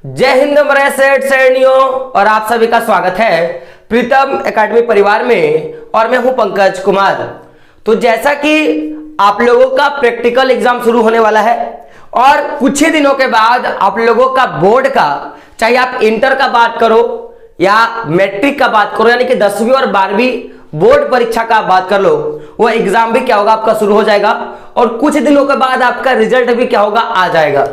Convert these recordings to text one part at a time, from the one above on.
जय हिंद मेरे सेठ सैनियों और आप सभी का स्वागत है प्रीतम एकेडमी परिवार में। और मैं हूं पंकज कुमार। तो जैसा कि आप लोगों का प्रैक्टिकल एग्जाम शुरू होने वाला है और कुछ ही दिनों के बाद आप लोगों का बोर्ड का, चाहे आप इंटर का बात करो या मैट्रिक का बात करो, यानी कि 10वीं और 12वीं बोर्ड परीक्षा का बात कर लो, वो एग्जाम भी क्या होगा आपका शुरू हो जाएगा और कुछ दिनों के बाद आपका रिजल्ट भी क्या होगा आ जाएगा।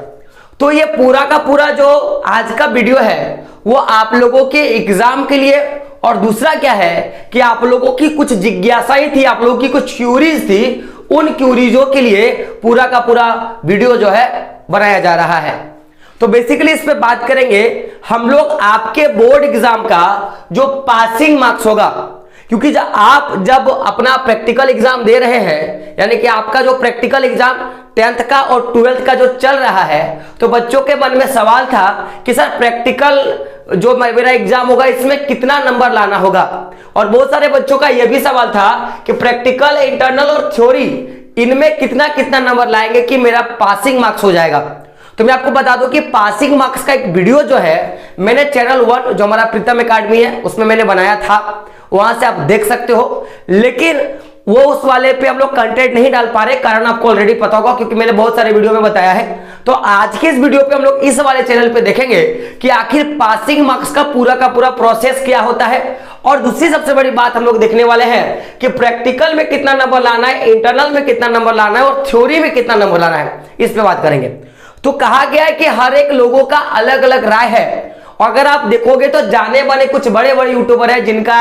तो ये पूरा का पूरा जो आज का वीडियो है वो आप लोगों के एग्जाम के लिए, और दूसरा क्या है कि आप लोगों की कुछ जिज्ञासाएं थी, आप लोगों की कुछ क्यूरीज थी, उन क्यूरीजों के लिए पूरा का पूरा वीडियो जो है बनाया जा रहा है। तो बेसिकली इस पे बात करेंगे हम लोग आपके बोर्ड एग्जाम का जो पासिंग मार्क्स होगा, क्योंकि जब अपना प्रैक्टिकल एग्जाम दे रहे हैं, यानी कि आपका जो प्रैक्टिकल एग्जाम 10th का और 12th का जो चल रहा है, तो बच्चों के मन में सवाल था कि सर प्रैक्टिकल जो मेरा एग्जाम होगा इसमें कितना नंबर लाना होगा, और बहुत सारे बच्चों का यह भी सवाल था कि प्रैक्टिकल, इंटरनल और थ्योरी इनमें कितना कितना नंबर लाएंगे कि मेरा पासिंग मार्क्स हो जाएगा। तो मैं आपको बता दूं कि पासिंग मार्क्स का एक वीडियो जो है मैंने चैनल 1 जो हमारा प्रीतम एकेडमी है उसमें मैंने बनाया था, वहां से आप देख सकते हो। लेकिन वो उस वाले पे हम लोग कंटेंट नहीं डाल पा रहे, कारण आपको ऑलरेडी पता होगा क्योंकि मैंने बहुत सारे वीडियो में बताया है। तो आज के इस वीडियो पे हम लोग इस वाले चैनल पे देखेंगे कि आखिर पासिंग मार्क्स का पूरा प्रोसेस क्या होता है, और दूसरी सबसे बड़ी बात हम लोग देखने वाले हैं कि प्रैक्टिकल में कितना नंबर लाना है, इंटरनल में कितना नंबर लाना है और थ्योरी में कितना नंबर लाना है, इस पे बात करेंगे। तो कहा गया है कि हर एक लोगों का अलग अलग राय है। अगर आप देखोगे तो जाने माने कुछ बड़े बड़े यूट्यूबर हैं जिनका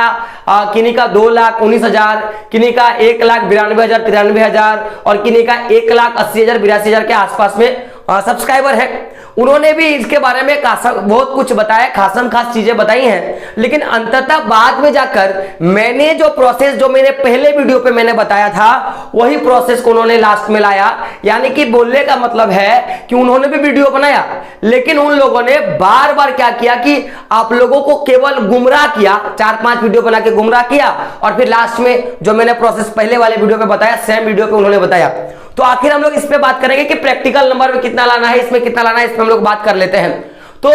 किन्हीं का 2,19,000, किन्हीं का 1,92,000 93,000 और किन्हीं का 1,80,000 82,000 के आसपास में सब्सक्राइबर है। उन्होंने भी इसके बारे में बहुत कुछ बताया, खासम खास चीजें बताई हैं। लेकिन अंततः बाद में जाकर मैंने जो प्रोसेस जो मैंने पहले वीडियो पे मैंने बताया था वही प्रोसेस को उन्होंने लास्ट में लाया। यानी कि बोलने का मतलब है कि उन्होंने भी वीडियो बनाया, लेकिन उन लोगों ने बार बार क्या किया कि आप लोगों को केवल गुमराह किया, 4-5 वीडियो बना के गुमराह किया, और फिर लास्ट में जो मैंने प्रोसेस पहले वाले वीडियो पे बताया सेम वीडियो पे उन्होंने बताया। तो आखिर हम लोग इस पे बात करेंगे कि प्रैक्टिकल नंबर में कितना लाना है, इसमें कितना लाना है, इसमें हम लोग बात कर लेते हैं। तो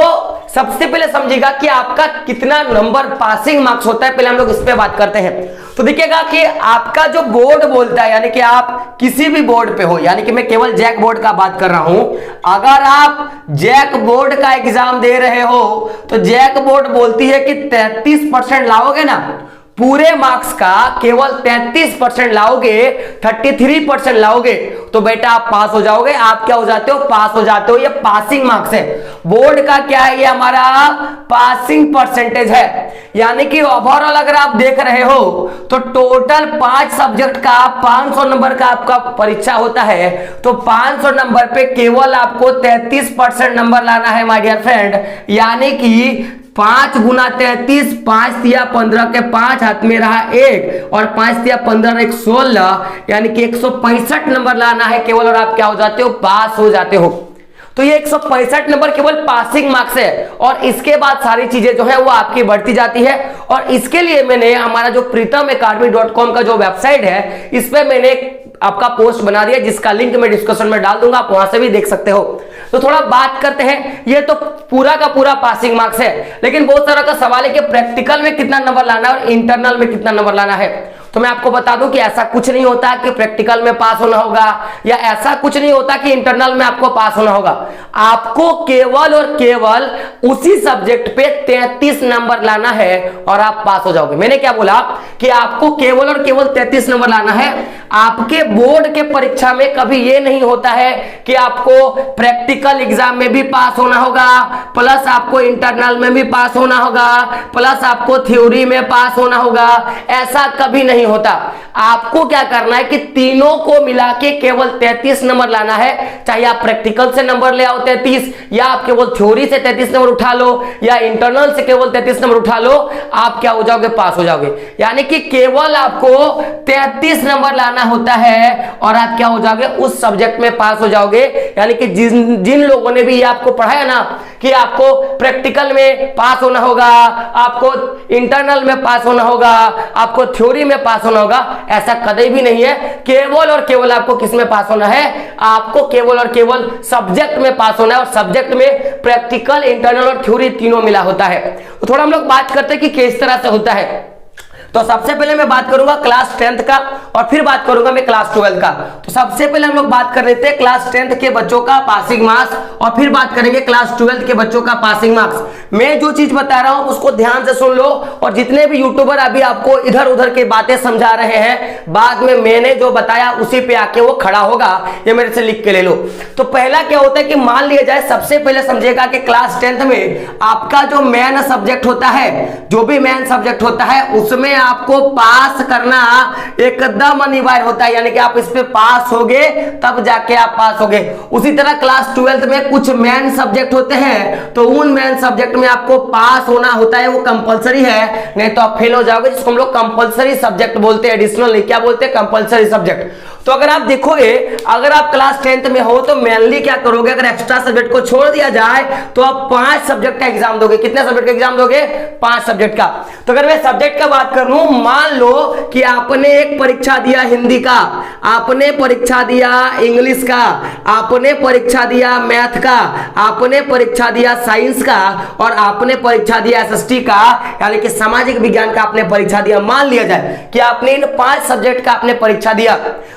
सबसे पहले समझिएगा कि आपका कितना नंबर पासिंग मार्क्स होता है, पहले हम लोग इस पे बात करते हैं। तो देखिएगा कि आपका जो बोर्ड बोलता है, यानी कि आप किसी भी बोर्ड पे हो, यानी कि मैं केवल जैक बोर्ड का बात कर रहा हूं, अगर आप जैक बोर्ड का एग्जाम दे रहे हो तो जैक बोर्ड बोलती है कि 33% लाओगे ना, पूरे मार्क्स का केवल 33% लाओगे, 33% लाओगे तो बेटा आप पास हो जाओगे। आप क्या हो जाते हो? पास हो जाते हो। ये पासिंग मार्क्स है। बोर्ड का क्या है? ये हमारा पासिंग परसेंटेज है। यानी कि ओवरऑल अगर आप देख रहे हो तो टोटल 5 सब्जेक्ट का 500 नंबर का आपका परीक्षा होता है, तो 500 नंबर पे केवल आपको 33% नंबर लाना है माय डियर फ्रेंड। यानी कि 5 गुना 33, 5 तिया 15 के 5 हाथ में रहा 1 और 5 तिया 15 1 16, यानी कि 165 नंबर लाना है केवल, और आप क्या हो जाते हो? पास हो जाते हो। तो ये 165 नंबर केवल पासिंग मार्क्स है, और इसके बाद सारी चीजें जो है वो आपकी बढ़ती जाती है। और इसके लिए मैंने हमारा जो pritamacademy.com का जो वेबसाइट है इस पे मैंने आपका पोस्ट बना दिया, जिसका लिंक मैं डिस्क्रिप्शन में डाल दूंगा, आप वहां से भी देख सकते हो। तो थोड़ा बात करते हैं, ये तो पूरा का पूरा पासिंग मार्क्स है, लेकिन बहुत सारा का सवाल है कि प्रैक्टिकल में कितना नंबर लाना है और इंटरनल में कितना नंबर लाना है। तो मैं आपको बता दूं कि ऐसा कुछ नहीं होता कि प्रैक्टिकल में पास होना होगा, या ऐसा कुछ नहीं होता कि इंटरनल में आपको पास होना होगा। आपको केवल और केवल उसी सब्जेक्ट पे 33 नंबर लाना है और आप पास हो जाओगे। मैंने क्या बोला कि आपको केवल और केवल 33 नंबर लाना है। आपके बोर्ड के परीक्षा में कभी ये नहीं होता है कि आपको प्रैक्टिकल एग्जाम में भी पास होना होगा, प्लस आपको इंटरनल में भी पास होना होगा, प्लस आपको थ्योरी में पास होना होगा। ऐसा कभी नहीं होता। आपको क्या करना है कि तीनों को मिला के केवल 33 नंबर लाना है। चाहे आप प्रैक्टिकल से नंबर ले आओ 33, या आप केवल थ्योरी से 33 नंबर उठा लो, या इंटरनल से केवल 33 नंबर उठा लो, आप क्या हो जाओगे? पास हो जाओगे। यानी कि केवल आपको 33 नंबर लाना होता है और आप क्या हो जाओगे? उस सब्जेक्ट में पास हो जाओगे। यानी कि जिन लोगों ने भी ये आपको पढ़ाया ना कि आपको प्रैक्टिकल में पास होना होगा, आपको इंटरनल में पास होना होगा, आपको थ्योरी में पास होना होगा, ऐसा कभी भी नहीं है। केवल और केवल आपको किस में पास होना है, आपको केवल और केवल सब्जेक्ट में पास होना है, और सब्जेक्ट में प्रैक्टिकल, इंटरनल और थ्योरी तीनों मिला होता है। तो थोड़ा हम लोग बात करते हैं कि किस तरह से होता है। तो सबसे पहले मैं बात करूंगा क्लास 10th का, और फिर बात करूंगा मैं क्लास 12 का। तो सबसे पहले हम लोग बात कर लेते हैं क्लास 10th के बच्चों का पासिंग मार्क्स, और फिर बात करेंगे क्लास 12th के बच्चों का पासिंग मार्क्स। मैं जो चीज बता रहा हूं उसको ध्यान से सुन लो, और जितने भी यूट्यूबर अभी आपको इधर उधर की बातें समझा रहे हैं, बाद में मैंने जो बताया उसी पे आके वो खड़ा होगा, ये मेरे से लिख के ले लो। तो पहला क्या होता है कि मान लिया जाए, सबसे पहले समझेगा कि क्लास 10th में आपका जो मेन सब्जेक्ट होता है, जो भी मेन सब्जेक्ट होता है उसमें आपको पास करना एकदम अनिवार्य होता है, यानी कि आप इस पे पास होगे तब जाके आप पास होगे। उसी तरह क्लास 12th में कुछ मेन सब्जेक्ट होते हैं, तो उन मेन सब्जेक्ट में आपको पास होना होता है, वो कंपलसरी है, नहीं तो आप फेल हो जाओगे, जिसको हम लोग कंपलसरी सब्जेक्ट बोलते हैं, एडिशनल नहीं, क्या बोलते हैं, कंपलसरी सब्जेक्ट। तो अगर आप देखोगे, अगर आप क्लास 10th में हो तो मेनली क्या करोगे, अगर एक्स्ट्रा सब्जेक्ट को छोड़ दिया जाए तो आप 5 सब्जेक्ट का एग्जाम दोगे। कितने सब्जेक्ट का एग्जाम दोगे, 5 सब्जेक्ट का। तो अगर मैं सब्जेक्ट का बात करूं, मान लो कि आपने एक परीक्षा दिया हिंदी का, आपने परीक्षा दिया इंग्लिश का, आपने परीक्षा दिया मैथ का, आपने परीक्षा दिया साइंस का, और आपने परीक्षा दिया एसएसटी का, यानी कि सामाजिक विज्ञान का आपने परीक्षा दिया। मान लिया जाए कि आपने इन 5 सब्जेक्ट का आपने परीक्षा दिया,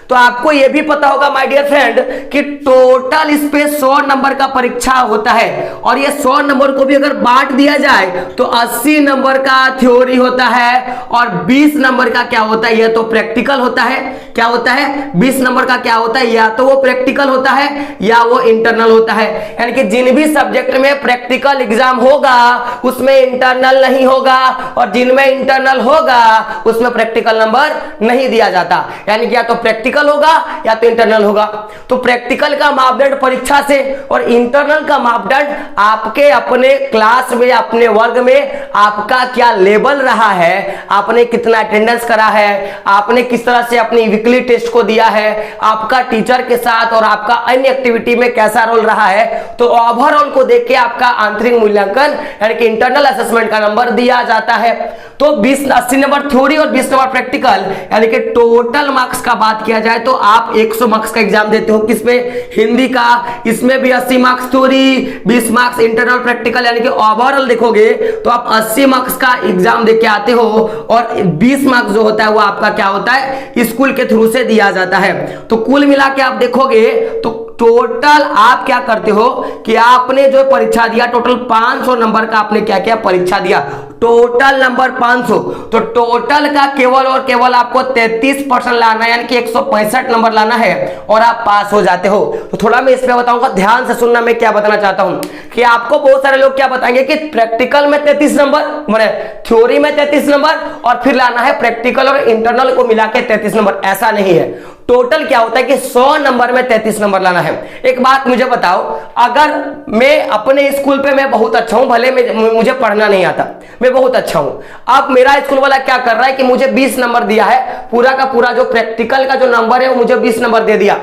तो आपको यह भी पता होगा माय डियर फ्रेंड कि टोटल इस पे 100 नंबर का परीक्षा होता है, और ये 100 नंबर को भी अगर बांट दिया जाए तो 80 नंबर का थ्योरी होता है, और 20 नंबर का क्या होता है, यह तो प्रैक्टिकल होता है। क्या होता है, 20 नंबर का क्या होता है, या तो वो प्रैक्टिकल होता है या वो इंटरनल होता है। यानी कि जिन भी सब्जेक्ट में प्रैक्टिकल एग्जाम होगा उसमें इंटरनल नहीं होगा, और जिनमें इंटरनल होगा उसमें प्रैक्टिकल नंबर नहीं दिया जाता। यानी कि या तो प्रैक्टिकल होगा या तो इंटरनल होगा। तो प्रैक्टिकल का मापदंड परीक्षा से, और इंटरनल का मापदंड आपके अपने क्लास में, अपने वर्ग में आपका क्या लेवल रहा है, आपने कितना अटेंडेंस करा है, आपने किस तरह से अपनी वीकली टेस्ट को दिया है, आपका टीचर के साथ और आपका अन्य एक्टिविटी में कैसा रोल रहा है। तो ओवरऑल को देख के आपका आंतरिक मूल्यांकन यानी कि इंटरनल असेसमेंट का नंबर दिया जाता है। तो 80 नंबर थ्योरी और 20 नंबर प्रैक्टिकल, यानी कि टोटल मार्क्स का बात किया जाए तो आप 100 मार्क्स का एग्जाम देते हो। किसमें, हिंदी का, इसमें भी 80 marks theory, 20 marks internal practical, यानी कि ओवरऑल देखोगे तो आप 80 मार्क्स का एग्जाम देके आते हो, और 20 मार्क्स जो होता है वो आपका क्या होता है, स्कूल के थ्रू से दिया जाता है। तो कुल मिला के आप देखोगे तो टोटल आप क्या करते हो कि आपने जो परीक्षा दिया, टोटल 500 नंबर का आपने क्या किया, परीक्षा दिया, टोटल नंबर 500। तो टोटल का केवल और केवल आपको 33% लाना है, यानी कि 165 नंबर लाना है, और आप पास हो जाते हो। तो थोड़ा मैं इसमें बताऊंगा, ध्यान से सुनना, मैं क्या बताना चाहता हूं कि आपको बहुत सारे लोग क्या बताएंगे कि प्रैक्टिकल में 33 नंबर, मैंने थ्योरी में 33 नंबर, और फिर लाना है प्रैक्टिकल और इंटरनल को मिला के 33 नंबर। ऐसा नहीं है, टोटल क्या होता है कि 100 नंबर में 33 नंबर लाना है। एक बात मुझे बताओ, अगर मैं अपने स्कूल पे मैं बहुत अच्छा हूं, भले मुझे पढ़ना नहीं आता, मैं बहुत अच्छा हूं, अब मेरा स्कूल वाला क्या कर रहा है कि मुझे 20 नंबर दिया है, पूरा का पूरा जो प्रैक्टिकल का जो नंबर है वो मुझे 20 नंबर दे दिया।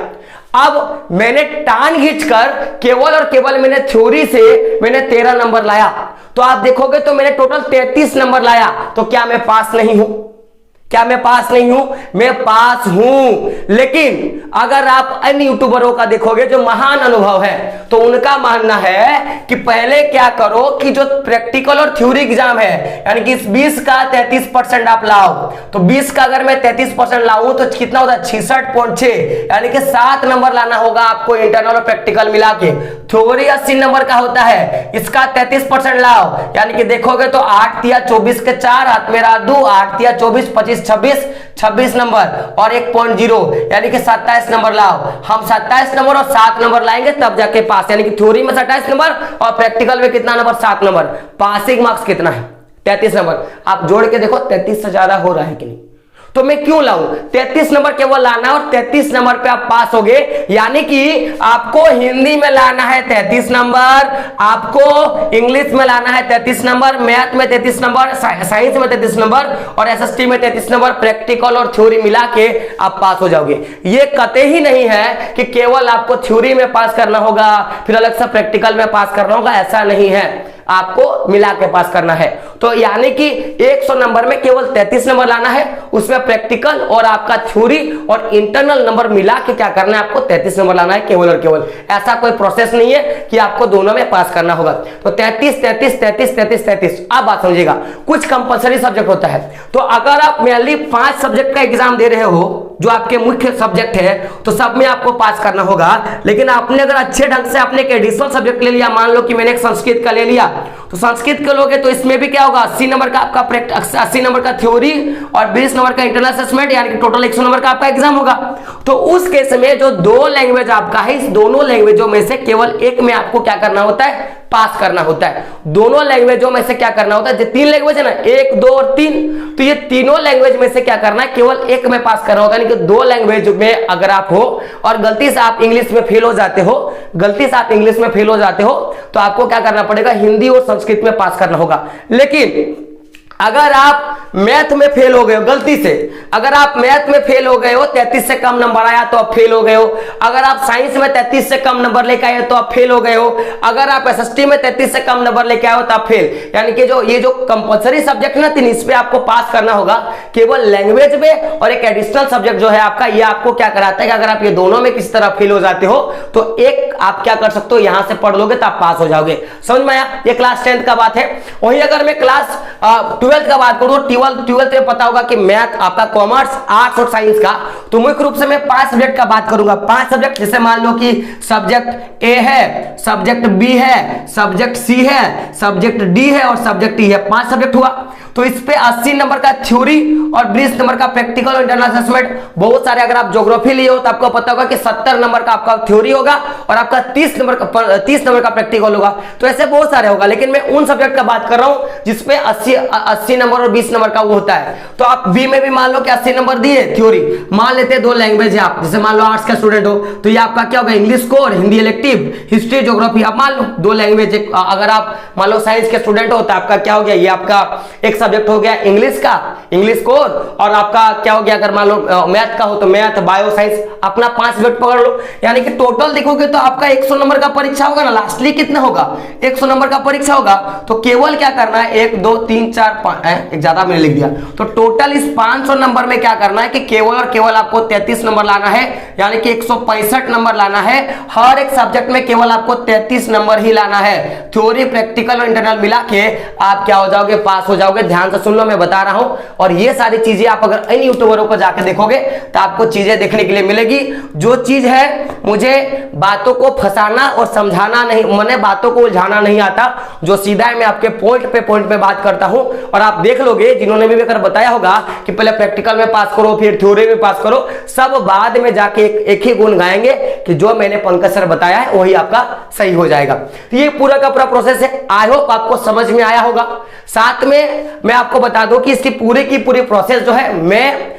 अब मैंने टान खींचकर केवल और केवल मैंने थ्योरी से मैंने 13 नंबर लाया, तो आप देखोगे तो मैंने टोटल 33 नंबर लाया। तो क्या मैं पास नहीं हूं? क्या मैं पास नहीं हूं? मैं पास हूं। लेकिन अगर आप अन्य यूट्यूबरों का देखोगे जो महान अनुभव है, तो उनका मानना है कि पहले क्या करो कि जो प्रैक्टिकल और थ्योरी एग्जाम है, यानी कि इस 20 का 33% आप लाओ। तो 20 का अगर मैं 33% लाऊं तो कितना होता है, 66.6, यानी कि 7 नंबर लाना होगा आपको इंटरनल और प्रैक्टिकल मिला के। थ्योरी 80 नंबर का होता है, इसका 33% लाओ, यानी कि देखोगे तो 8 तिया 24 के 4 हाथ मेरा 2, 8 तिया 24 25 26 नंबर और 1.0, यानी कि 27 नंबर लाओ। हम 27 नंबर और 7 नंबर लाएंगे तब जाके पास, यानी कि थ्योरी में 27 नंबर और प्रैक्टिकल में कितना नंबर, 7 नंबर। पासिंग मार्क्स कितना है, 33 नंबर। आप जोड़ के देखो 33 से ज्यादा हो रहा है कि नहीं। तो मैं क्यों लाऊं, 33 नंबर केवल लाना और 33 नंबर पे आप पास होगे। यानी कि आपको हिंदी में लाना है 33 नंबर, आपको इंग्लिश में लाना है 33 नंबर, मैथ में 33 नंबर, साइंस में 33 नंबर और एसएसटी में 33 नंबर, प्रैक्टिकल और थ्योरी मिला के आप पास हो जाओगे। ये कतई ही नहीं है कि केवल आपको थ्योरी में पास करना होगा फिर अलग से प्रैक्टिकल में पास करना होगा, ऐसा नहीं है, आपको मिला के पास करना है। तो यानी कि 100 नंबर में केवल 33 नंबर लाना है, उसमें प्रैक्टिकल और आपका थ्योरी और इंटरनल नंबर मिला के क्या करना है, आपको 33 नंबर लाना है केवल और केवल। ऐसा कोई प्रोसेस नहीं है कि आपको दोनों में पास करना होगा। तो 33 33 33 33 33। अब बात समझिएगा, कुछ कंपलसरी सब्जेक्ट होता है, तो अगर आप मेनली 5 सब्जेक्ट का एग्जाम दे रहे हो जो आपके मुख्य सब्जेक्ट है, तो सब में आपको पास करना होगा। लेकिन आपने अगर अच्छे ढंग से आपने एक एडिशनल सब्जेक्ट ले लिया, मान लो कि मैंने एक संस्कृत का ले लिया, तो संस्कृत के लोगे तो इसमें भी क्या होगा, 80 नंबर का आपका 80 नंबर का थ्योरी और 20 नंबर का इंटरनल असेसमेंट, यानी कि टोटल 100 नंबर का आपका एग्जाम होगा। तो उस केस में जो 2 लैंग्वेज आपका है, इस दोनों लैंग्वेजों में से केवल एक में आपको क्या करना होता है, पास करना होता है। दोनों लैंग्वेजों में से क्या करना होता है, जो 3 लैंग्वेज है ना, 1 2 और 3, तो ये तीनों लैंग्वेज में से क्या करना है, केवल एक में पास करना होता है। यानी कि 2 लैंग्वेज में अगर आप हो और गलती से आप इंग्लिश में फेल हो जाते हो, तो आपको क्या करना पड़ेगा, हिंदी और संस्कृत में पास करना होगा। लेकिन अगर आप मैथ में फेल हो गए हो गलती से, अगर आप मैथ में फेल हो गए हो, 33 से कम नंबर आया तो आप फेल हो गए हो, अगर आप साइंस में 33 से कम नंबर लेके आए तो आप फेल हो गए हो, अगर आप एसएसटी में 33 से कम नंबर लेके आए हो तो आप फेल। यानी कि ये जो कंपलसरी सब्जेक्ट ना 3, इस पे आपको पास करना होगा केवल लैंग्वेज में, और एक एडिशनल सब्जेक्ट जो है आपका, ये आपको क्या कराता है कि अगर आप ये दोनों में किसी तरह फेल हो जाते हो तो एक आप क्या कर सकते हो, यहां से पढ़ लोगे तो आप पास हो जाओगे। समझ में आया? ये क्लास 10th का बात है। वहीं अगर मैं क्लास 12th का बात करूं, 12th में पता होगा कि मैथ आपका, कॉमर्स, आर्ट्स और साइंस का, तो मुख्य रूप से मैं 5 सब्जेक्ट का बात करूंगा। 5 सब्जेक्ट, जैसे मान लो कि सब्जेक्ट ए है, सब्जेक्ट बी है, सब्जेक्ट सी है, सब्जेक्ट डी है और सब्जेक्ट ई है। 5 सब्जेक्ट हुआ। तो इस पे 80 नंबर का थ्योरी और 20 नंबर का प्रैक्टिकल और इंटरनल असेसमेंट। बहुत सारे, अगर आप ज्योग्राफी लिए हो तो आपको पता होगा कि 70 नंबर का आपका थ्योरी होगा और आपका 30 नंबर का प्रैक्टिकल होगा। तो ऐसे बहुत सारे होगा, लेकिन मैं उन सब्जेक्ट का बात कर रहा हूं जिसपे 80 नंबर और 20 नंबर का वो होता है। तो आप बी में भी मान लो कि 80 नंबर दिए थ्योरी, मान लेते हैं 2 लैंग्वेज है आप, जैसे मान लो आर्ट्स का स्टूडेंट हो तो ये आपका क्या होगा, English core, Hindi elective, history, geography. अब मान लो 2 लैंग्वेज। अगर आप मान लो साइंस के स्टूडेंट हो तो आपका क्या हो गया, ये आपका एक सब्जेक्ट हो गया इंग्लिश का, इंग्लिश कोर, और आपका क्या हो गया, अगर मान लो मैथ का हो तो मैथ, बायो, साइंस, अपना 5 सब्जेक्ट पकड़ लो। यानी कि टोटल देखोगे तो आपका 100 नंबर का परीक्षा होगा ना, लास्टली कितना होगा, 100 नंबर का परीक्षा होगा। तो केवल क्या करना है, 1 2 3 4 5, एक ज्यादा मैंने लिख दिया। तो टोटल इस 500 नंबर में क्या करना है कि केवल और केवल आपको 33 नंबर लाना है, यानी कि 165 नंबर लाना है। हर एक सब्जेक्ट में केवल आपको 33 नंबर ही लाना है। थ्योरी, प्रैक्टिकल और इंटरनल मिला के आप क्या हो जाओगे, पास हो जाओगे। ध्यान से सुन लो, मैं बता रहा हूं। और ये सारी चीजें आप अगर इन यूट्यूबरों पर जाकर देखोगे तो आपको चीजें देखने के लिए मिलेगी। जो चीज है, मुझे बातों को फंसाना और समझाना नहीं, मैंने बातों को उलझाना नहीं आता। जो सीधा है, मैं आपके पॉइंट पे बात करता हूं। और आप देख लोगे, जिन्होंने भी अगर बताया होगा कि पहले प्रैक्टिकल में पास करो फिर थ्योरी में पास करो, सब बाद में जाके एक ही गुण गाएंगे कि जो मैंने पंकज सर बताया है वही आपका सही हो जाएगा। तो ये पूरा का पूरा प्रोसेस है। आई होप आपको समझ में आया होगा। साथ में मैं आपको बता दूं कि इसकी पूरी की पूरी प्रोसेस जो है, मैं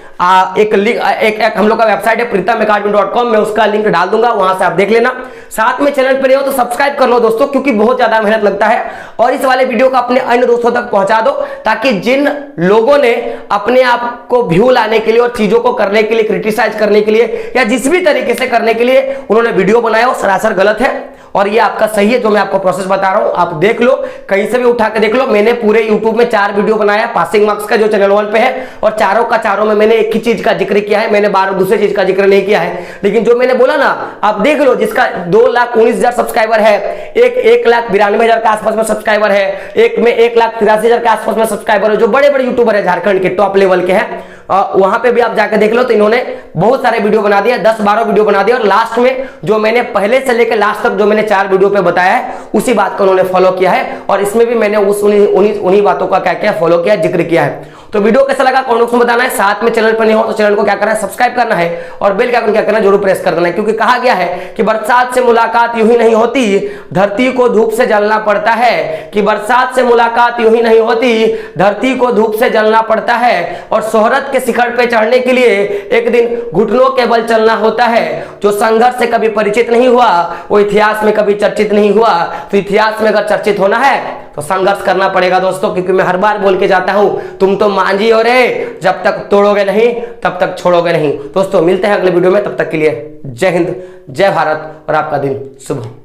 एक लिंक, एक हम लोग का वेबसाइट है pritamacademy.com, मैं उसका लिंक डाल दूंगा, वहां से आप देख लेना। साथ में चैनल पर नहीं हो तो सब्सक्राइब कर लो दोस्तों, क्योंकि बहुत ज्यादा मेहनत लगता है। और इस वाले वीडियो को अपने अन्य दोस्तों तक पहुंचा दो, ताकि जिन लोगों ने अपने आप को व्यू लाने के लिए और चीजों को करने के लिए, क्रिटिसाइज करने के लिए या जिस भी तरीके से करने के लिए उन्होंने वीडियो बनाया, वो सरासर गलत है और ये आपका सही है। जो मैं आपको प्रोसेस बता रहा हूं, आप देख लो, कहीं से भी उठा के देख लो। मैंने पूरे यूट्यूब में 4 वीडियो बनाया पासिंग मार्क्स का, जो चैनल 1 पे है, और चारों का चारों में मैंने एक ही चीज का जिक्र किया है, मैंने दूसरी चीज का जिक्र नहीं किया है। लेकिन जो मैंने बोला ना, आप देख लो, जिसका 2,19,000 सब्सक्राइबर है, एक 1,92,000 के आसपास में सब्सक्राइबर है, एक में 1,83,000 के आसपास में सब्सक्राइबर है। जो बड़े बड़े यूट्यूबर है झारखंड के, टॉप लेवल के हैं, वहां पे भी आप जाकर देख लो। तो इन्होंने बहुत सारे वीडियो बना दिया, 10-12 वीडियो बना दिया, और लास्ट में जो मैंने पहले से लेकर लास्ट तक जो मैंने 4 वीडियो पे बताया है, उसी बात को उन्होंने फॉलो किया है। और इसमें भी मैंने उन्हीं बातों का क्या किया, फॉलो किया, जिक्र किया है। तो वीडियो कैसा लगा कमेंट बॉक्स में बताना है। साथ में चैनल पर नहीं हो तो चैनल को क्या करना है, सब्सक्राइब करना है, और बेल का आइकन क्या करना है, जरूर प्रेस कर देना है। क्योंकि कहा गया है कि बरसात से मुलाकात यूं ही नहीं होती, धरती को धूप से जलना पड़ता है। कि बरसात से मुलाकात यूं ही नहीं होती, धरती को धूप से जलना पड़ता है। और शोहरत के शिखर पे चढ़ने के लिए एक दिन घुटनों के बल चलना होता है। जो संघर्ष से कभी परिचित नहीं हुआ, वो इतिहास में कभी चर्चित नहीं हुआ। तो इतिहास में अगर चर्चित होना है तो संघर्ष करना पड़ेगा दोस्तों। क्योंकि मैं हर बार बोल के जाता हूं, तुम तो मांझी हो रे, जब तक तोड़ोगे नहीं तब तक छोड़ोगे नहीं। दोस्तों मिलते हैं अगले वीडियो में, तब तक के लिए जय हिंद, जय भारत, और आपका दिन शुभ हो।